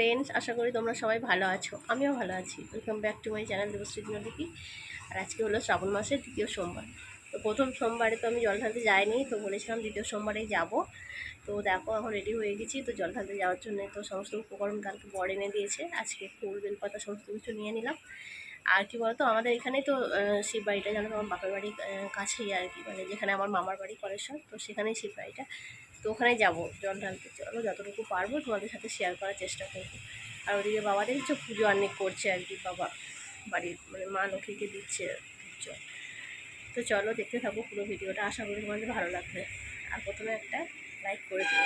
Friends, আশা করি তোমরা সবাই ভালো আছো। আমিও ভালো আছি। Welcome back to my channel Debashree Dinlipi. আর আজকে হলো শ্রাবণ মাসের দ্বিতীয় সোমবার। তো প্রথম সোমবারে তো আমি জল ঢালতে যাইনি, তো বলেছিলাম দ্বিতীয় সোমবারেই যাব। তো দেখো এখন রেডি হয়ে গেছি। তো জল ঢালতে যাওয়ার জন্য তো সমস্ত উপকরণ কালকে বর এনে দিয়েছে। আজকে ফুল বেলপাতা সমস্ত কিছু নিয়ে নিলাম। আর কি বলতো, আমাদের এখানেই তো শিব বাড়িটা, জানো তো, আমার বাপের বাড়ির কাছেই আর কি, মানে যেখানে আমার মামার বাড়ি করেশ্বর, তো সেখানেই শিব বাড়িটা। তো ওখানে যাবো জল ঢালতে। চলো যতটুকু পারবো তোমাদের সাথে শেয়ার করার চেষ্টা করবো। আর ওদিকে বাবা দেখছো পুজো অনেক করছে আর কি, বাবা বাড়ির মানে মা লক্ষ্মীকে দিচ্ছে পুজো। তো চলো দেখতে থাকবো পুরো ভিডিওটা, আশা করি তোমাদের ভালো লাগবে। আর প্রথমে একটা লাইক করে দিও।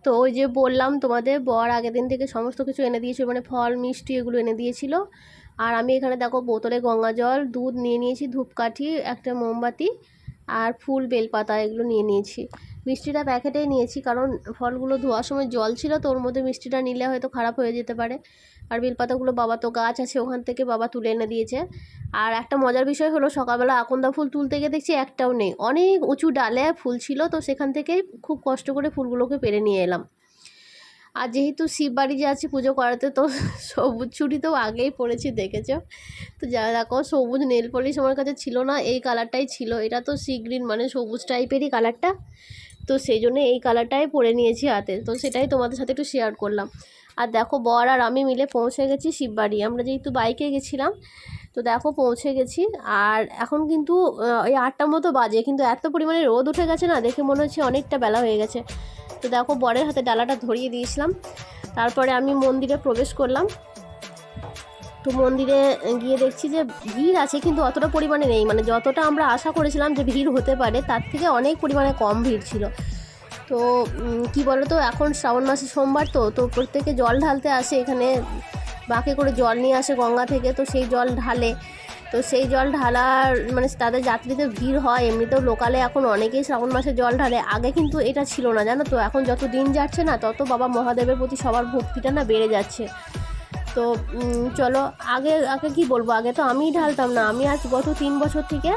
তো ওই যে বললাম তোমাদের, বর আগের দিন থেকে সমস্ত কিছু এনে দিয়েছিল, মানে ফল মিষ্টি এগুলো এনে দিয়েছিল। আর আমি এখানে দেখো বোতলে গঙ্গা জল, দুধ নিয়ে নিয়েছি, ধূপকাঠি, একটা মোমবাতি আর ফুল বেলপাতা এগুলো নিয়ে নিয়েছি। মিষ্টিটা প্যাকেটেই নিয়েছি, কারণ ফলগুলো ধোয়ার সময় জল ছিল, তো ওর মধ্যে মিষ্টিটা নিলে হয়তো খারাপ হয়ে যেতে পারে। আর বেলপাতাগুলো বাবা তো গাছ আছে ওখান থেকে বাবা তুলে এনে দিয়েছে। আর একটা মজার বিষয় হলো, সকালবেলা আকন্দা ফুল তুলতে গিয়ে দেখছি একটাও নেই। অনেক উঁচু ডালে ফুল ছিল, তো সেখান থেকেই খুব কষ্ট করে ফুলগুলোকে পেরে নিয়ে এলাম। আর যেহেতু শিব বাড়ি যাচ্ছি পুজো করাতে, তো সবুজ ছুটি তো আগেই পড়েছি, দেখেছো তো। যা দেখো সবুজ নেল পলিশ আমার কাছে ছিল না, এই কালারটাই ছিল। এটা তো সি গ্রিন, মানে সবুজ টাইপেরই কালারটা, তো সেই জন্য এই কালারটাই পরে নিয়েছি হাতে। তো সেটাই তোমাদের সাথে একটু শেয়ার করলাম। আর দেখো বর আর আমি মিলে পৌঁছে গেছি শিববাড়ি। আমরা যেহেতু বাইকে গেছিলাম, তো দেখো পৌঁছে গেছি। আর এখন কিন্তু ওই 8টার মতো বাজে, কিন্তু এত পরিমাণে রোদ উঠে গেছে না, দেখে মনে হচ্ছে অনেকটা বেলা হয়ে গেছে। তো দেখো বরের হাতে ডালাটা ধরিয়ে দিয়েছিলাম। তারপরে আমি মন্দিরে প্রবেশ করলাম। তো মন্দিরে গিয়ে দেখছি যে ভিড় আছে, কিন্তু অতটা পরিমাণে নেই, মানে যতটা আমরা আশা করেছিলাম যে ভিড় হতে পারে তার থেকে অনেক পরিমাণে কম ভিড় ছিল। তো কি বলো তো, এখন শ্রাবণ মাসে সোমবার, তো প্রত্যেকে জল ঢালতে আসে এখানে, বাঁকে করে জল নিয়ে আসে গঙ্গা থেকে, তো সেই জল ঢালে। তো সেই জল ঢালার মানে তাদের যাত্রীদের ভিড় হয়। এমনিতেও লোকালে এখন অনেকেই শ্রাবণ মাসে জল ঢালে, আগে কিন্তু এটা ছিল না, জানো তো। এখন যত দিন যাচ্ছে না, তত বাবা মহাদেবের প্রতি সবার ভক্তিটা না বেড়ে যাচ্ছে। তো চলো আগে আগে কি বলবো, আগে তো আমিই ঢালতাম না। আমি আজ গত 3 বছর থেকে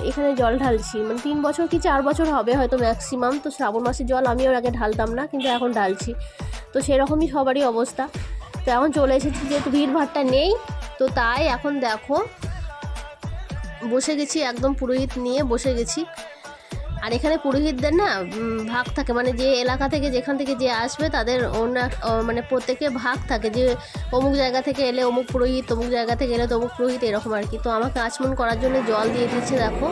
এখানে জল ঢালছি, মানে 3 বছর কি 4 বছর হবে হয়তো ম্যাক্সিমাম। তো শ্রাবণ মাসের জল আমিও আগে ঢালতাম না, কিন্তু এখন ঢালছি। তো সেরকমই সবারই অবস্থা। তো এখন চলে এসেছি, যেহেতু ভিড় ভাড়টা নেই, তো তাই এখন দেখো বসে গেছি, একদম পুরোহিত নিয়ে বসে গেছি। আর এখানে পুরোহিতদের না ভাগ থাকে, মানে যে এলাকা থেকে যেখান থেকে যে আসবে তাদের অন্য মানে প্রত্যেকে ভাগ থাকে, যে অমুক জায়গা থেকে এলে অমুক পুরোহিত, অমুক জায়গা থেকে এলে তমুক পুরোহিত, এরকম আর কি। তো আমাকে আচমন করার জন্য জল দিয়ে দিচ্ছে দেখো।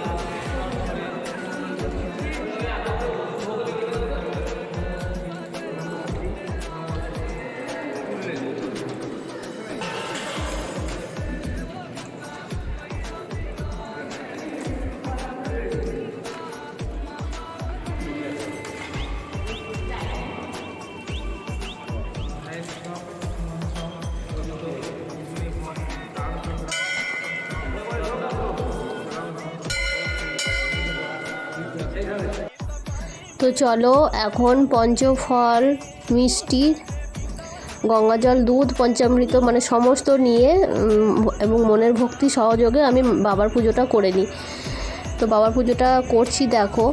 তো চলো এখন পঞ্চফল, মিষ্টি, গঙ্গাজল, দুধ, পঞ্চামৃত মানে সমস্ত নিয়ে এবং মনের ভক্তি সহযোগে আমি বাবার পুজোটা করে নিই। তো বাবার পুজোটা করছি দেখো।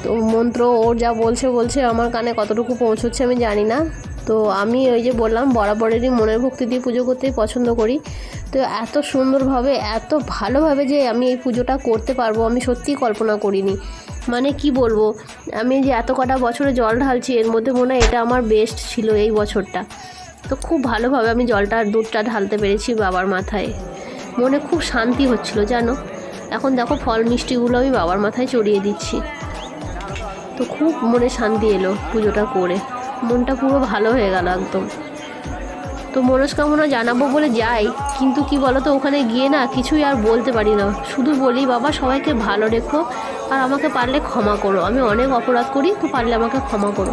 তো মন্ত্র ওর যা বলছে আমার কানে কতটুকু পৌঁছচ্ছে আমি জানি না। তো আমি ওই যে বললাম বরাবরেরই মনের ভক্তি দিয়ে পুজো করতেই পছন্দ করি। তো এত সুন্দরভাবে, এত ভালোভাবে যে আমি এই পুজোটা করতে পারবো আমি সত্যিই কল্পনা করিনি। মানে কি বলবো, আমি যে এত কটা বছরে জল ঢালছি, এর মধ্যে মনে হয় এটা আমার বেস্ট ছিল এই বছরটা। তো খুব ভালোভাবে আমি দুধটা ঢালতে পেরেছি বাবার মাথায়। মনে খুব শান্তি হচ্ছিল জানো। এখন দেখো ফল মিষ্টিগুলো আমি বাবার মাথায় চড়িয়ে দিচ্ছি। তো খুব মনে শান্তি এলো পুজোটা করে, মনটা পুরো ভালো হয়ে গেল একদম। তো মনস্কামনা জানাবো বলে যাই, কিন্তু কি বলো তো, ওখানে গিয়ে না কিছুই আর বলতে পারি না। শুধু বলি বাবা সবাইকে ভালো রেখো, আর আমাকে পারলে ক্ষমা করো, আমি অনেক অপরাধ করি, তো পারলে আমাকে ক্ষমা করো।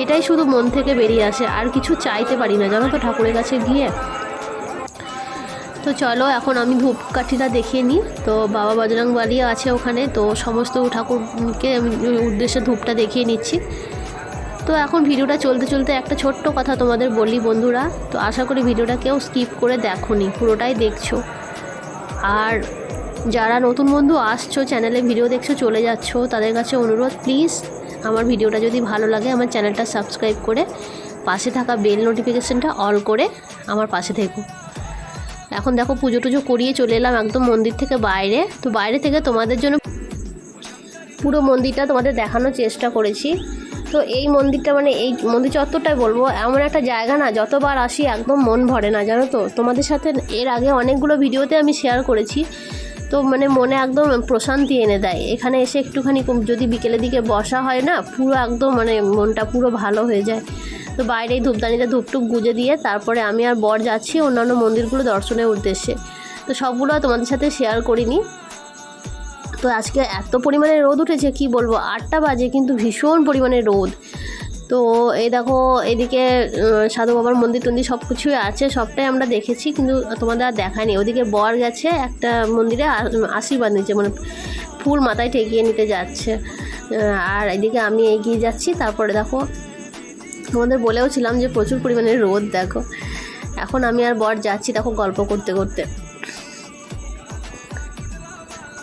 এটাই শুধু মন থেকে বেরিয়ে আসে, আর কিছু চাইতে পারি না জানো তো ঠাকুরের কাছে গিয়ে। তো চলো এখন আমি ধূপকাঠিটা দেখিয়ে নিই। তো বাবা বজরংবলী আছে ওখানে, তো সমস্ত ঠাকুরকে আমি উদ্দেশ্যে ধূপটা দেখিয়ে নিচ্ছি। তো এখন ভিডিওটা চলতে চলতে একটা ছোট্ট কথা তোমাদের বলি বন্ধুরা। তো আশা করি ভিডিওটা কেউ স্কিপ করে দেখোনি, পুরোটাই দেখছো। আর যারা নতুন বন্ধু আসছো চ্যানেলে ভিডিও দেখছো চলে যাচ্ছো, তাদের কাছে অনুরোধ প্লিজ আমার ভিডিওটা যদি ভালো লাগে আমার চ্যানেলটা সাবস্ক্রাইব করে পাশে থাকা বেল নোটিফিকেশানটা অল করে আমার পাশে থেকো। এখন দেখো পুজো টুজো করিয়ে চলে এলাম একদম মন্দির থেকে বাইরে। তো বাইরে থেকে তোমাদের জন্য পুরো মন্দিরটা তোমাদের দেখানোর চেষ্টা করেছি। তো এই মন্দিরটা মানে এই মন্দির চত্বরটাই বলবো এমন একটা জায়গা না, যতবার আসি একদম মন ভরে না, জানো তো। তোমাদের সাথে এর আগে অনেকগুলো ভিডিওতে আমি শেয়ার করেছি। তো মানে মনে একদম প্রশান্তি এনে দেয় এখানে এসে একটুখানি যদি বিকেলের দিকে বসা হয় না, পুরো একদম মানে মনটা পুরো ভালো হয়ে যায়। তো বাইরেই ধূপদানিতে ধূপটুপ গুজে দিয়ে তারপরে আমি আর বর যাচ্ছি অন্যান্য মন্দিরগুলো দর্শনের উদ্দেশ্যে। তো সবগুলো তোমাদের সাথে শেয়ার করিনি। তো আজকে এত পরিমাণে রোদ উঠেছে কি বলবো, 8টা বাজে কিন্তু ভীষণ পরিমাণে রোদ। তো এই দেখো এদিকে সাধু বাবার মন্দির টন্দির সব কিছুই আছে, সবটাই আমরা দেখেছি কিন্তু তোমাদের আর দেখায়নি। ওদিকে বর গেছে একটা মন্দিরে আশীর্বাদ নিচ্ছে, মানে ফুল মাথায় ঠেকিয়ে নিতে যাচ্ছে। আর এদিকে আমি এগিয়ে যাচ্ছি। তারপরে দেখো তোমাদের বলেও ছিলাম যে প্রচুর পরিমাণে রোদ। দেখো এখন আমি আর বর যাচ্ছি দেখো গল্প করতে করতে।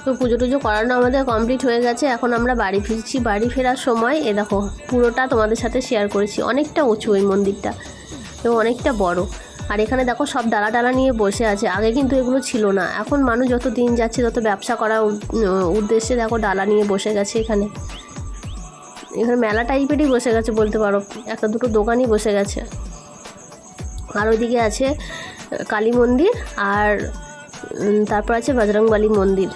তো পুজো টুজো করানো আমাদের কমপ্লিট হয়ে গেছে, এখন আমরা বাড়ি ফিরছি। বাড়ি ফেরার সময় এ দেখো পুরোটা তোমাদের সাথে শেয়ার করেছি। অনেকটা উঁচু এই মন্দিরটা এবং অনেকটা বড়। আর এখানে দেখো সব ডালা ডালা নিয়ে বসে আছে, আগে কিন্তু এগুলো ছিল না। এখন মানুষ যত দিন যাচ্ছে তত ব্যবসা করার উদ্দেশ্যে দেখো ডালা নিয়ে বসে গেছে। এখানে মেলা টাইপেরই বসে গেছে বলতে পারো, একটা দুটো দোকানই বসে গেছে। আর ওইদিকে আছে কালী মন্দির আর তারপর আছে বজরংবলী মন্দির।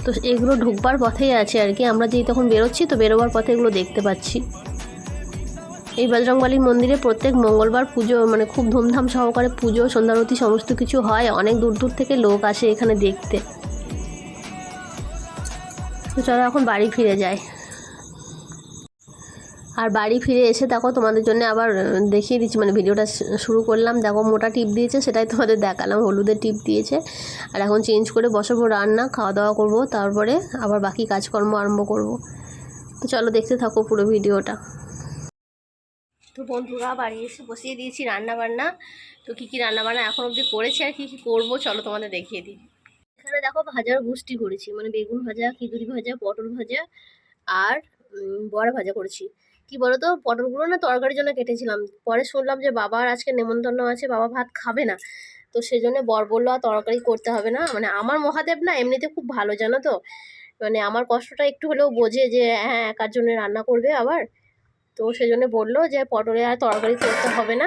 তো এগুলো ঢুকবার পথেই আছে আর কি, আমরা যেই তখন বেরোচ্ছি তো বেরোবার পথে এগুলো দেখতে পাচ্ছি। এই বজরংবলী মন্দিরে প্রত্যেক মঙ্গলবার পুজো, মানে খুব ধুমধাম সহকারে পুজো সন্ধ্যারতি সমস্ত কিছু হয়। অনেক দূর দূর থেকে লোক আসে এখানে দেখতে। তো চলো এখন বাড়ি ফিরে যাই। আর বাড়ি ফিরে এসে দেখো তোমাদের জন্য আবার দেখিয়ে দিচ্ছি, মানে ভিডিওটা শুরু করলাম। দেখো মোটা টিপ দিয়েছে, সেটাই তোমাদের দেখালাম, হলুদের টিপ দিয়েছে। আর এখন চেঞ্জ করে বসাবো রান্না, খাওয়া দাওয়া করব, তারপরে আবার বাকি কাজকর্ম আরম্ভ করব। তো চলো দেখতে থাকো পুরো ভিডিওটা। তো বন্ধুরা বাড়ি এসে বসিয়ে দিয়েছি রান্না বান্না। তো কী কী রান্না বান্না এখন অবধি করেছি আর কী কী করবো চলো তোমাদের দেখিয়ে দিই। এখানে দেখো ভাজার গোষ্ঠী করেছি, মানে বেগুন ভাজা, খিচুড়ি ভাজা, পটল ভাজা আর বড়া ভাজা করেছি। কি বলতো, পটলগুলো না তরকারির জন্য কেটেছিলাম, পরে শুনলাম যে বাবার আজকে নেমন্তন্ন আছে, বাবা ভাত খাবে না। তো সেই জন্য বর বললো আর তরকারি করতে হবে না। মানে আমার মহাদেব না এমনিতে খুব ভালো জানো তো, মানে আমার কষ্টটা একটু হলেও বোঝে যে হ্যাঁ একার জন্য রান্না করবে আবার। তো সেই জন্য বললো যে পটলে আর তরকারি করতে হবে না,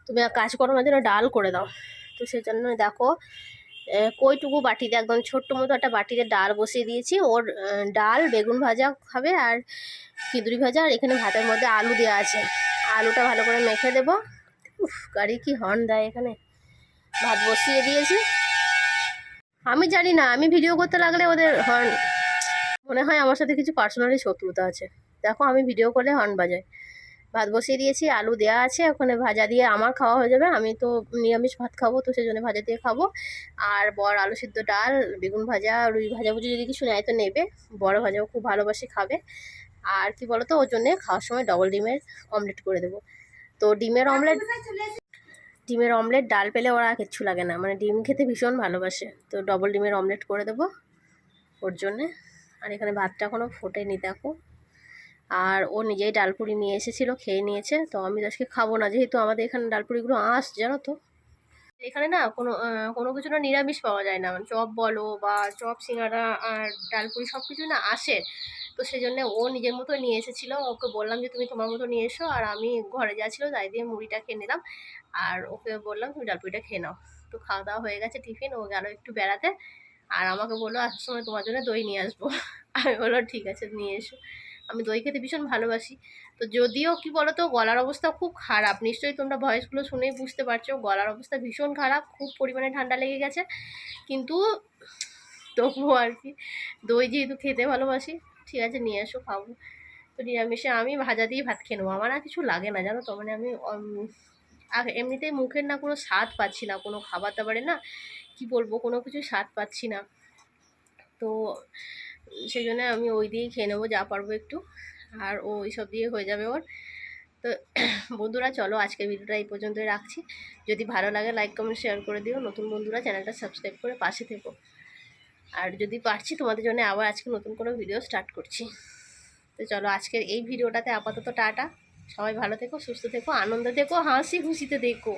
তুমি কাজ করো না, জন্য ডাল করে দাও। তো সেই জন্য দেখো কইটুকু বাটিতে একদম ছোট্ট মতো একটা বাটিতে ডাল বসিয়ে দিয়েছি। ওর ডাল বেগুন ভাজা খাবে আর খিচুড়ি ভাজা, আর এখানে ভাতের মধ্যে আলু দেওয়া আছে, আলুটা ভালো করে মেখে দেবো। গাড়ি কি হর্ন দেয় এখানে। ভাত বসিয়ে দিয়েছি, আমি জানি না, আমি ভিডিও করতে লাগলে ওদের হর্ন, মনে হয় আমার সাথে কিছু পার্সোনালি শত্রুতা আছে। দেখো আমি ভিডিও করলে হর্ন বাজায়। ভাত বসিয়ে দিয়েছি, আলু দেওয়া আছে, ওখানে ভাজা দিয়ে আমার খাওয়া হয়ে যাবে। আমি তো নিরামিষ ভাত খাবো, তো সেই জন্য ভাজা দিয়ে খাবো। আর বর আলু সিদ্ধ, ডাল, বেগুন ভাজা, রুই ভাজাভুজি যদি কিছু নেয় তো নেবে। বড় ভাজাও খুব ভালোবাসি খাবে। আর কি বলতো, ওর জন্যে খাওয়ার সময় ডবল ডিমের অমলেট করে দেবো। তো ডিমের অমলেট ডাল পেলে ওরা কিচ্ছু লাগে না, মানে ডিম খেতে ভীষণ ভালোবাসে। তো ডবল ডিমের অমলেট করে দেবো ওর জন্যে। আর এখানে ভাতটা এখনও ফোটেনি দেখো। আর ও নিজেই ডালপুরি নিয়ে এসেছিলো, খেয়ে নিয়েছে। তো আমি আজকে খাবো না, যেহেতু আমাদের এখানে ডালপুরিগুলো জানো তো। এখানে না কোনো কিছু না নিরামিষ পাওয়া যায় না, মানে চপ বলো বা চপ, সিঙ্গাড়া আর ডালপুরি সব কিছু না আসে। তো সেই জন্য ও নিজের মতো নিয়ে এসেছিলো, ওকে বললাম যে তুমি তোমার মতো নিয়ে এসো, আর আমি ঘরে যা ছিল তাই দিয়ে মুড়িটা খেয়ে নিলাম। আর ওকে বললাম তুমি ডালপুরিটা খেয়ে নাও। তো খাওয়া দাওয়া হয়ে গেছে, টিফিন, ও গেল একটু বেড়াতে। আর আমাকে বললো আসার সময় তোমার জন্য দই নিয়ে আসবো। আমি বললাম ঠিক আছে নিয়ে এসো, আমি দই খেতে ভীষণ ভালোবাসি। তো যদিও কি বলো তো, গলার অবস্থা খুব খারাপ, নিশ্চয়ই তোমরা ভয়েসগুলো শুনেই বুঝতে পারছো, গলার অবস্থা ভীষণ খারাপ, খুব পরিমাণে ঠান্ডা লেগে গেছে। কিন্তু তবুও আর কি, দই যেহেতু খেতে ভালোবাসি, ঠিক আছে নিয়ে এসো খাবো। তো নিরামিষে আমি ভাজা দিয়ে ভাত খেয়ে নেবো, আমার আর কিছু লাগে না জানো তো। মানে আমি এমনিতেই মুখের না কোনো স্বাদ পাচ্ছি না, কোনো খাবার দাবারে না কি বলবো, কোনো কিছু স্বাদ পাচ্ছি না। তো সেই জন্য আমি ওই দিয়েই খেয়ে নেবো যা পারবো একটু, আর ও এইসব দিয়ে হয়ে যাবে ওর। তো বন্ধুরা চলো আজকের ভিডিওটা এই পর্যন্তই রাখছি। যদি ভালো লাগে লাইক কমেন্ট শেয়ার করে দিও, নতুন বন্ধুরা চ্যানেলটা সাবস্ক্রাইব করে পাশে থেকো। আর যদি পারছি তোমাদের জন্য আবার আজকে নতুন কোনো ভিডিও স্টার্ট করছি। তো চলো আজকের এই ভিডিওটাতে আপাতত টাটা। সবাই ভালো থেকো, সুস্থ থেকো, আনন্দে থেকো, হাসি খুশিতে দেখো।